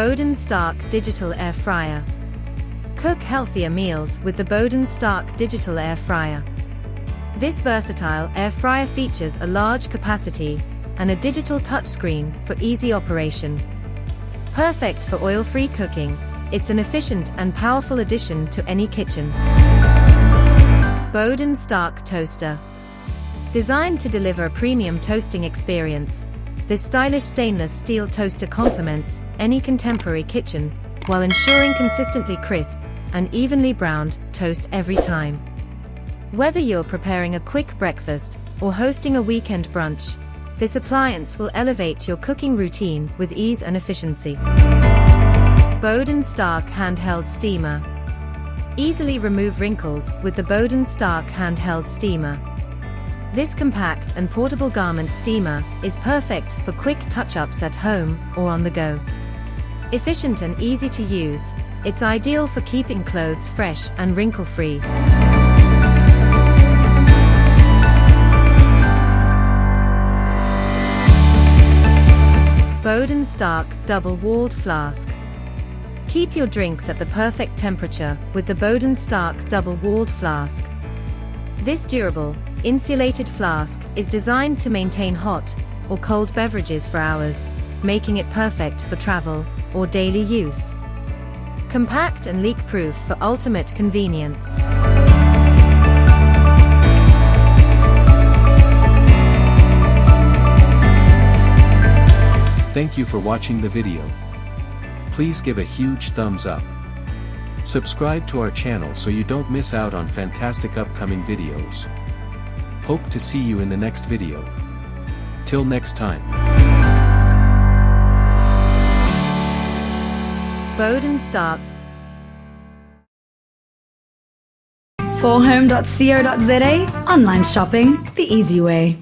Boden Stark Digital Air Fryer. Cook healthier meals with the Boden Stark Digital Air Fryer. This versatile air fryer features a large capacity and a digital touchscreen for easy operation. Perfect for oil-free cooking, it's an efficient and powerful addition to any kitchen. Boden Stark Toaster. Designed to deliver a premium toasting experience, this stylish stainless steel toaster complements any contemporary kitchen while ensuring consistently crisp and evenly browned toast every time. Whether you're preparing a quick breakfast or hosting a weekend brunch, this appliance will elevate your cooking routine with ease and efficiency. Boden Stark Handheld Steamer. Easily remove wrinkles with the Boden Stark Handheld Steamer. This compact and portable garment steamer is perfect for quick touch-ups at home or on the go. Efficient and easy to use, it's ideal for keeping clothes fresh and wrinkle-free. Boden Stark Double-Walled Flask. Keep your drinks at the perfect temperature with the Boden Stark Double-Walled Flask. This durable, insulated flask is designed to maintain hot or cold beverages for hours, making it perfect for travel or daily use. Compact and leak-proof for ultimate convenience. Thank you for watching the video. Please give a huge thumbs up. Subscribe to our channel so you don't miss out on fantastic upcoming videos. Hope to see you in the next video. Till next time. Boden Stark. For home.co.za, online shopping the easy way.